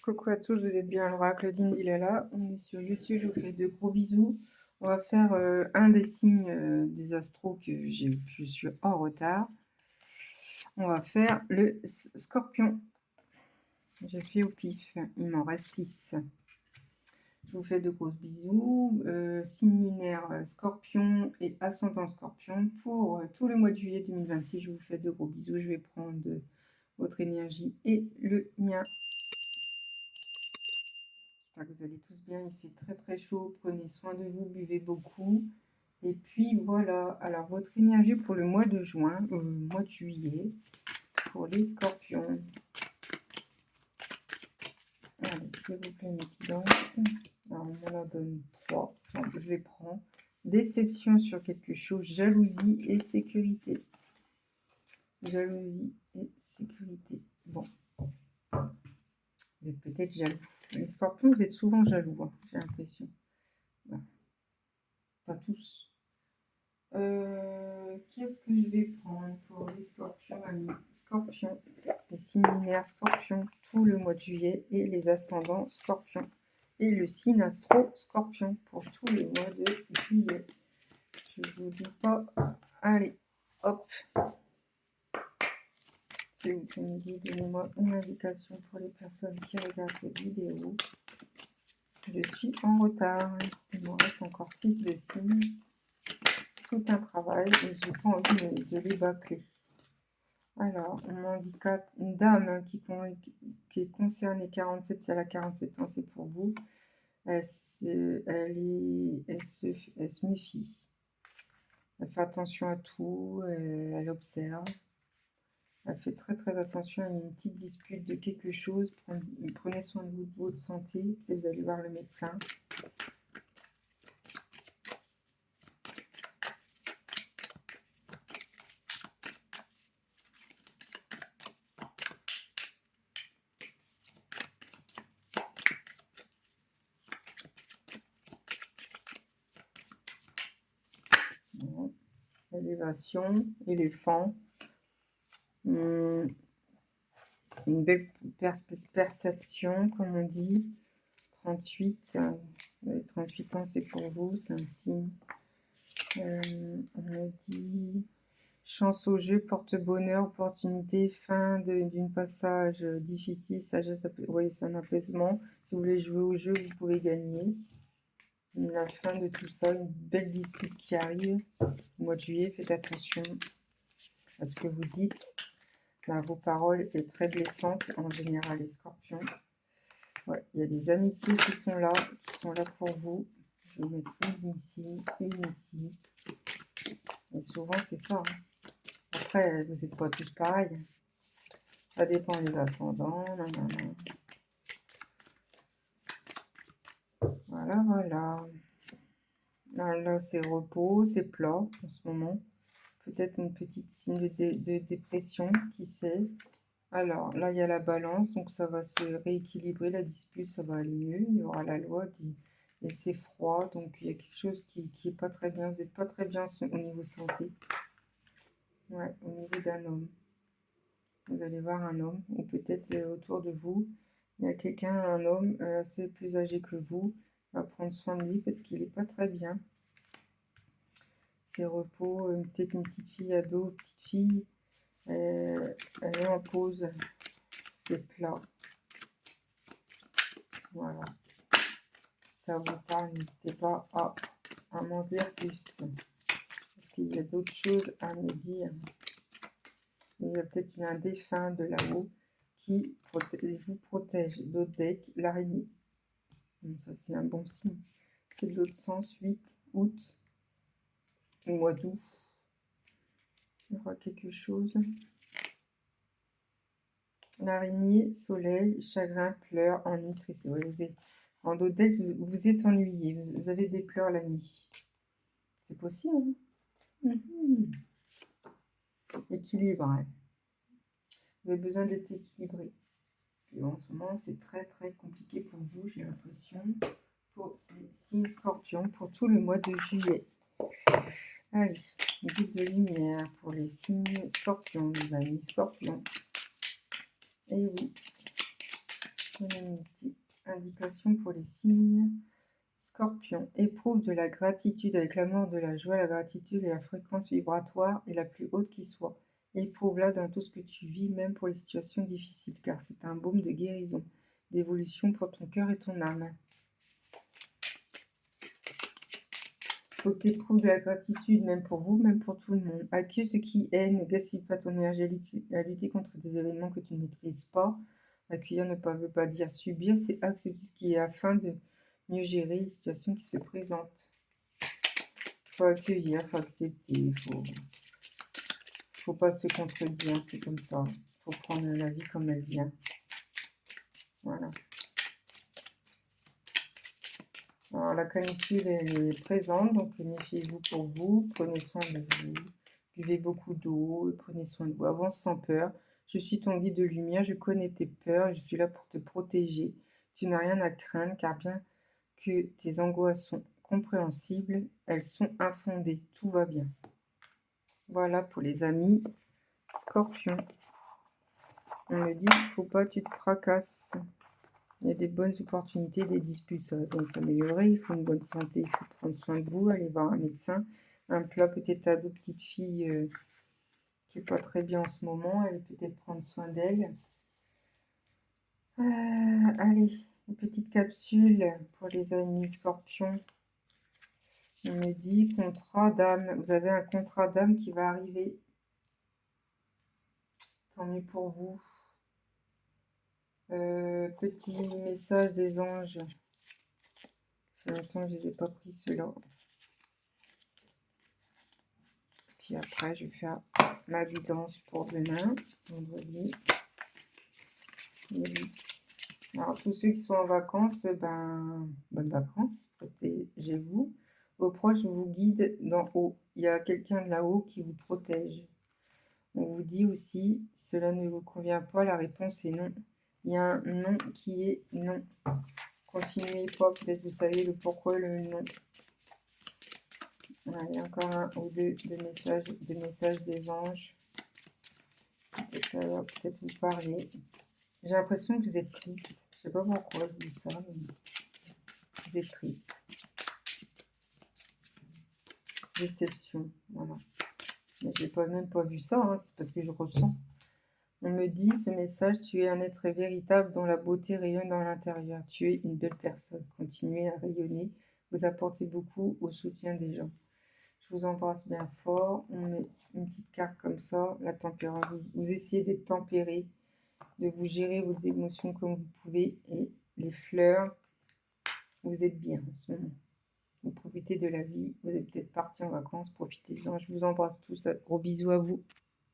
Coucou à tous, vous êtes bien à l'oracle d'Indy Lala. On est sur YouTube, je vous fais de gros bisous. On va faire un des signes des astros que je suis en retard. On va faire le scorpion. J'ai fait au pif, il m'en reste 6. Je vous fais de gros bisous. Signe lunaire scorpion et ascendant scorpion pour tout le mois de juillet 2026. Je vous fais de gros bisous. Je vais prendre votre énergie et le mien. J'espère que vous allez tous bien, il fait très très chaud, prenez soin de vous, buvez beaucoup. Et puis voilà, alors votre énergie pour le mois de juin, mois de juillet, pour les scorpions. Allez, s'il vous plaît, mes guidances. Alors, on m'en donne 3, donc je les prends. Déception sur quelque chose, jalousie et sécurité. Jalousie et sécurité. Bon, vous êtes peut-être jaloux. Les scorpions, vous êtes souvent jaloux, hein, j'ai l'impression. Voilà. Pas tous. Qu'est-ce que je vais prendre pour les scorpions, amis? Scorpions, les signes lunaires scorpions, tout le mois de juillet, et les ascendants scorpions. Et le signe astro scorpion pour tous les mois de juillet. Je ne vous dis pas. Allez, hop. S'il vous plaît, donnez-moi une indication pour les personnes qui regardent cette vidéo. Je suis en retard. Il me reste encore 6 de signes. Tout un travail et je n'ai pas envie de les bâcler. Alors, on m'indique une dame qui est concernée 47, si elle a 47 ans, c'est pour vous. Elle se méfie. Elle fait attention à tout, elle observe. Elle fait très très attention à une petite dispute de quelque chose. Prenez soin de votre santé, vous allez voir le médecin. Élévation, éléphant. Une belle perception, comme on dit. 38, 38 ans, c'est pour vous, c'est un signe. On me dit chance au jeu, porte bonheur, opportunité, fin d'une passage difficile, sagesse, oui, c'est un apaisement. Si vous voulez jouer au jeu, vous pouvez gagner. La fin de tout ça, une belle dispute qui arrive au mois de juillet. Faites attention à ce que vous dites. Là, vos paroles sont très blessantes en général, les scorpions. Ouais, il y a des amitiés qui sont là pour vous. Je vais mettre une ici. Et souvent, c'est ça. Hein. Après, vous n'êtes pas tous pareils. Ça dépend des ascendants. Nanana. Voilà, voilà. Là, c'est repos, c'est plat en ce moment. Peut-être une petite signe de dépression, qui sait. Alors, là, il y a la balance, donc ça va se rééquilibrer, la dispute, ça va aller mieux. Il y aura la loi, et c'est froid, donc il y a quelque chose qui est pas très bien. Vous n'êtes pas très bien au niveau santé. Ouais, au niveau d'un homme. Vous allez voir un homme, ou peut-être autour de vous, il y a quelqu'un, un homme assez plus âgé que vous, va prendre soin de lui parce qu'il n'est pas très bien. C'est repos, peut-être une petite fille ado, petite fille, elle est en pause, c'est plat. Voilà. Ça vous parle, n'hésitez pas à m'en dire plus. Parce qu'il y a d'autres choses à me dire. Il y a peut-être un défunt de là-haut qui vous protège. D'autres decks, l'araignée. Ça, c'est un bon signe. C'est de l'autre sens, 8 août, au mois d'août. Il y aura quelque chose. L'araignée, soleil, chagrin, pleurs, ennui, tristesse. Ouais, vous êtes, en d'autres decks, vous êtes ennuyé. Vous avez des pleurs la nuit. C'est possible. Hein. Équilibre. Hein. Vous avez besoin d'être équilibré. Et en ce moment, c'est très très compliqué pour vous, j'ai l'impression, pour les signes scorpions, pour tout le mois de juillet. Allez, guide de lumière pour les signes scorpions, les amis scorpions. Et oui, Donnez une indication pour les signes. Scorpion, éprouve de la gratitude avec l'amour de la joie. La gratitude est la fréquence vibratoire et la plus haute qui soit. Éprouve-la dans tout ce que tu vis, même pour les situations difficiles, car c'est un baume de guérison, d'évolution pour ton cœur et ton âme. Faut que tu éprouves de la gratitude, même pour vous, même pour tout le monde. Accueille ce qui est, ne gaspille pas ton énergie à lutter contre des événements que tu ne maîtrises pas. Accueillir ne veut pas dire subir, c'est accepter ce qui est afin de mieux gérer les situations qui se présentent. Faut accueillir, faut accepter, faut pas se contredire, c'est comme ça. Faut prendre la vie comme elle vient. Voilà. Alors la canicule elle est présente, donc méfiez-vous pour vous, prenez soin de vous, buvez beaucoup d'eau, prenez soin de vous, avance sans peur. Je suis ton guide de lumière, je connais tes peurs, je suis là pour te protéger. Tu n'as rien à craindre, car bien que tes angoisses sont compréhensibles, elles sont infondées, tout va bien. Voilà pour les amis Scorpion. On me dit qu'il ne faut pas que tu te tracasses. Il y a des bonnes opportunités, des disputes, ça va bien s'améliorer. Il faut une bonne santé, il faut prendre soin de vous, aller voir un médecin. Un plat peut-être à deux petites filles qui n'est pas très bien en ce moment. Allez peut-être prendre soin d'elle. Allez, une petite capsule pour les amis Scorpions. On me dit contrat d'âme. Vous avez un contrat d'âme qui va arriver. Tant mieux pour vous. Petit message des anges. Ça fait longtemps que je ne les ai pas pris ceux-là. Puis après, je vais faire ma guidance pour demain, vendredi. Et oui. Alors, tous ceux qui sont en vacances, ben, bonnes vacances, protégez-vous. Vos proches vous guident d'en haut. Il y a quelqu'un de là-haut qui vous protège. On vous dit aussi, cela ne vous convient pas, la réponse est non. Il y a un non qui est non. Continuez pas, peut-être vous savez le pourquoi le non. Allez, encore un ou deux de messages des anges. Ça va peut-être vous parler. J'ai l'impression que vous êtes triste. Je sais pas pourquoi je dis ça, mais vous êtes triste. Déception, voilà. Mais j'ai même pas vu ça, hein, c'est parce que je ressens. On me dit, ce message, tu es un être véritable dont la beauté rayonne dans l'intérieur. Tu es une belle personne. Continuez à rayonner. Vous apportez beaucoup au soutien des gens. Je vous embrasse bien fort. On met une petite carte comme ça, la tempérance. Vous essayez d'être tempéré, de vous gérer vos émotions comme vous pouvez. Et les fleurs, vous êtes bien en ce moment. Vous profitez de la vie. Vous êtes peut-être parti en vacances. Profitez-en. Je vous embrasse tous. Gros bisous à vous.